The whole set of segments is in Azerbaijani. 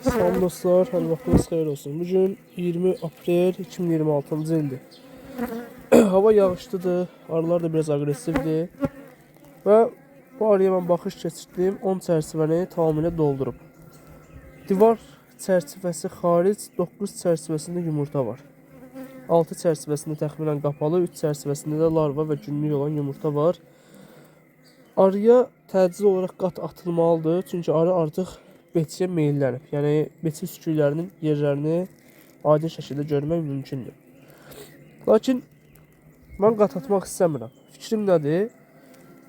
Salam dostlar, hər vaxtınız xeyir olsun. Bugün 20 aprel 2026-cı ildir. Hava yağışlıdır, arılar da biraz agresivdir. Və bu arıya mən baxış keçirdim, 10 çərçivəni tamamilə doldurub. Divar çərçivəsi xaric 9 çərçivəsində yumurta var. 6 çərçivəsində təxminən qapalı, 3 çərçivəsində də larva və günlük olan yumurta var. Arıya təcili olaraq qat atılmalıdır, çünki arı artıq betiyə meyllənib. Yəni beti üsküylərinin yerlərini aydın şəkildə görmək mümkündür. Lakin mən qat atmaq istəmirəm. Fikrim nədir?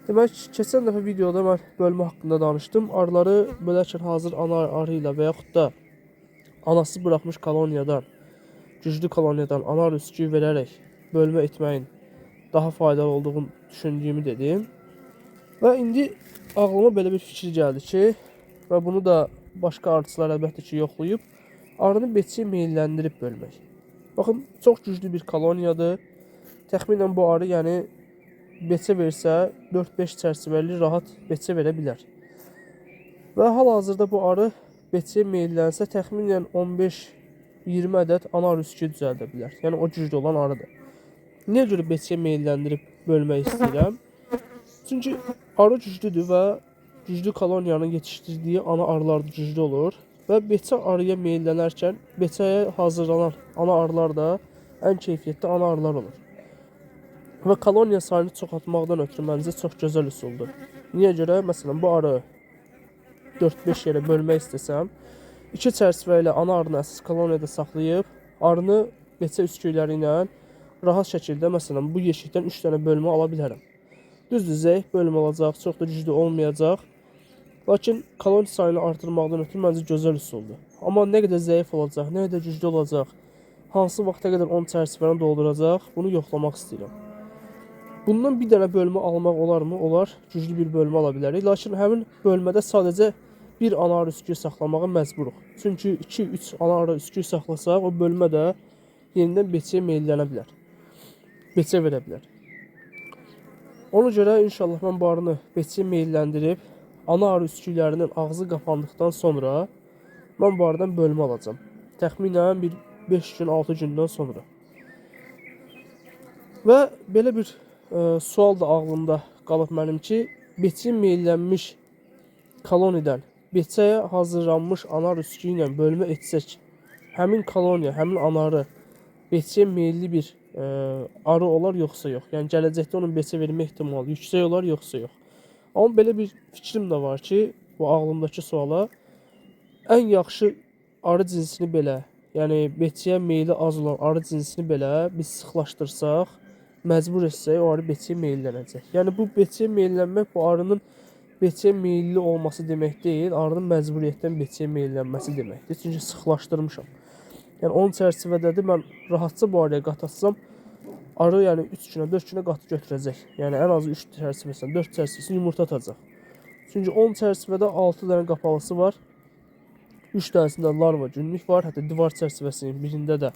Demək, keçən dəfə videoda mən bölmə haqqında danışdım. Arıları bölərkən hazır ana arı ilə və yaxud da anası buraxmış koloniyadan, güclü koloniyadan ana arı üsküyü verərək bölmə etməyin daha faydalı olduğunu düşündüyümü dedim. Və indi ağlıma belə bir fikir gəldi ki, və bunu da başqa arıçılar əlbəttə ki yoxlayıb, arını betiyə meylləndirib bölmək. Baxın, çox güclü bir koloniyadır. Təxminən bu arı, yəni beçə versə 4-5 çərçivəli rahat beçə verə bilər. Və hal-hazırda bu arı beçəyə meyllənsə təxminən 15-20 ədəd ana arı üsküyü düzəldə bilər. Yəni o güclü olan arıdır. Niyə görə beçəyə meylləndirib bölmək istəyirəm? Çünki arı güclüdür və güclü koloniyanın yetişdirdiyi ana arılar da güclü olur. Və beçə arıya meyllənərkən beçəyə hazırlanan ana arılar da ən keyfiyyətli ana arılar olur. Və koloniya sayını çoxaltmaqdan ötürü məncə çox gözəl üsuldur. Niyə görə? Məsələn, bu arı 4-5 yerə bölmək istəsəm, 2 çərçivə ilə ana arını əsas koloniyada saxlayıb, arını beçə üsküyləri ilə rahat şəkildə, məsələn, bu yeşikdən 3 dənə bölmə ala bilərəm. Düzdür, zəif bölmə olacaq, çox da güclü olmayacaq. Lakin koloniya sayını artırmaqdan ötürü məncə gözəl üsuldur. Amma nə qədər zəif olacaq, nə qədər güclü olacaq, hansı vaxta qədər 10 çərçivəni dolduracaq, bunu yoxlamaq istəyirəm. Bundan bir dənə bölmə almaq olarmı? Olar, güclü bir bölmə ala bilərik. Lakin həmin bölmədə sadəcə bir ana arı üsküyü saxlamağa məcburuq. Çünki 2-3 ana arı üsküyü saxlasaq, o bölmə də yenidən beçəyə meyllənə bilər. Beçə verə bilər. Ona görə inşallah mən bu arını beçəyə meylləndirib, ana arı üsküylərinin ağzı qapandıqdan sonra mən bu aradan bölmə alacağım. Təxminən bir 5 gün, 6 gündən sonra. Və belə bir sual da ağlımda qalıb mənim ki, beçəyə meyllənmiş koloniyadan beçəyə hazırlanmış ana arı üsküyü ilə bölmə etsək, həmin koloniya, həmin ana arı beçəyə meyilli bir arı olar yoxsa yox? Yəni gələcəkdə onun beçə vermə ehtimalı yüksək olar yoxsa yox? Amma belə bir fikrim də var ki, bu ağlımdakı suala ən yaxşı arı cinsini belə, yəni beçəyə meyli az olan arı cinsini belə biz sıxlaşdırsaq, məcbur etsək, o arı beçəyə meyllənəcək. Yəni bu beçəyə meyllənmək bu arının beçəyə meyilli olması demək deyil, arının məcburiyyətdən beçəyə meyllənməsi deməkdir. Çünki sıxlaşdırmışam. Yəni 10 çərçivədədir, mən rahatca bu arıya qat atsam, arı yəni 3 günə, 4 günə qatı götürəcək. Yəni ən azı 3 çərçivəsindən 4 çərçivəsindən yumurta atacaq. Çünki 10 çərçivədə 6 dənə qapalısı var. 3 dənəsində larva, günlük var. Hətta divar çərçivəsinin birində də,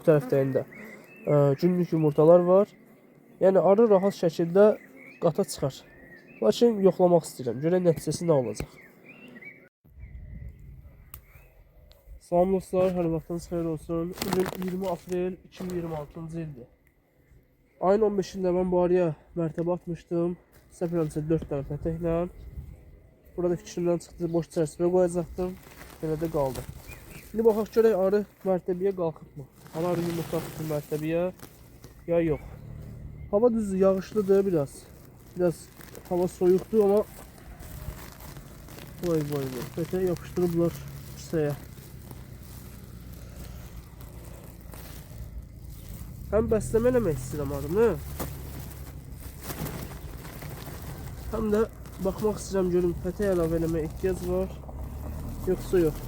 bu tərəfdəyində günlük yumurtalar var. Yəni arı rahat şəkildə qata çıxar. Lakin yoxlamaq istəyirəm. Görək nəticəsi nə olacaq. Salam dostlar, hər vaxtınız xeyir olsun. Bugün 20 aprel 2026-cı ildir. Ayın 15-də mən bu arıya mərtəbə atmışdım. Səhv eləmirəmsə 4 dənə pətəklə. Burada fikrimdən çıxdı, boş çərçivə qoyacaqdım. Belə də qaldı. İndi baxaq görək arı mərtəbəyə qalxıbmı? Ana arı yumurta atıb mərtəbəyə ya yox. Hava düzdür, yağışlıdır biraz. Biraz hava soyuqdur, amma vay vay vay. Pətəyə yapışdırıblar kisəyə. Həm bəsləmə eləmək istəyirəm arını, həm də baxmaq istəyirəm görüm pətək əlavə eləməyə ehtiyac var, yoxsa yox.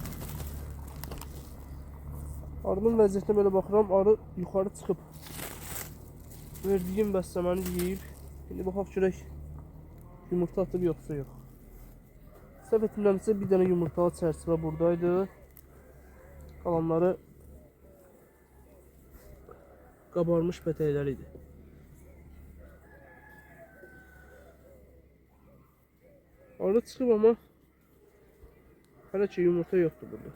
Arının vəziyyətinə belə baxıram, arı yuxarı çıxıb. Verdiyim bəsləməni yeyib. İndi baxaq görək yumurta atıb yoxsa yox. Səhv etmirəmsə bir dənə yumurtalı çərçivə buradaydı. Qalanları qabarmış pətəkləri idi. Arı çıxıb, amma hələ ki yumurta yoxdur burada.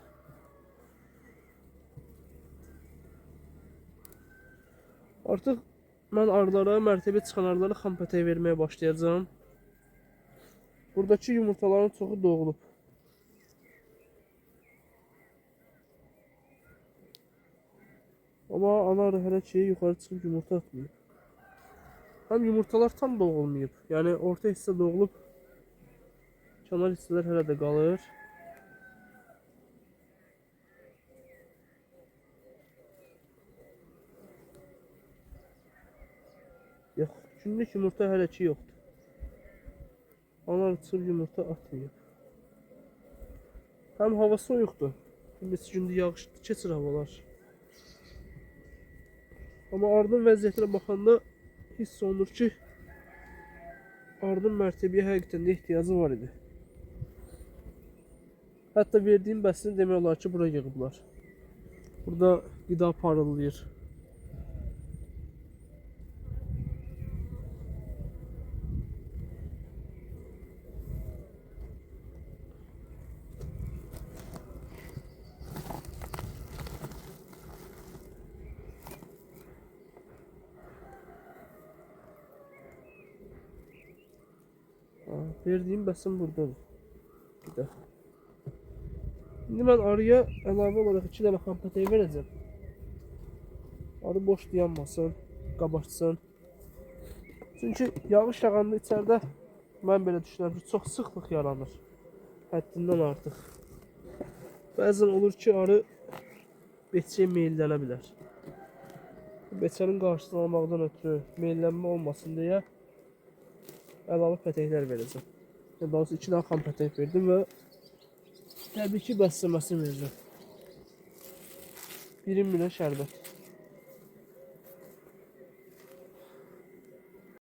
Artıq mən arılara, mərtəbə çıxan arılara xam pətək verməyə başlayacağım. Buradakı yumurtaların çoxu doğulub. Ama ana arı hələ ki yuxarı çıxıb yumurta atmıyor. Həm yumurtalar tam doğulmayıb. Yəni orta hissə doğulub. Kənar hissələr hələ də qalır. Yox, günlük yumurta hələ ki yoxdur. Ana arı çıxıb yumurta atmıyor. Həm hava soyuqdur. Bir neçə gündür yağışlı keçir havalar. Amma arının vəziyyətinə baxanda hiss olunur ki, arının mərtəbəyə həqiqətən də ehtiyacı var idi. Hətta verdiyim bəsini demək olar ki, bura yığıblar. Burada qida parıldayır. Verdiyim bəsim buradadır. Bir də. İndi mən arıya əlavə olaraq 2 dənə xam pətək verəcəm. Arı boş dayanmasın, qabartsın. Çünki yağış yağanda içəridə mən belə düşünürəm ki, çox sıxlıq yaranır. Həddindən artıq. Bəzən olur ki, arı beçiyə meyllənə bilər. Beçənin qarşısını almaqdan ötürü meyllənmə olmasın deyə əlavə pətəklər verəcəm. Daha doğrusu 2 dənə xam pətək verdim və təbii ki, bəsləməsini verəcəm. 1 milyon şərbət.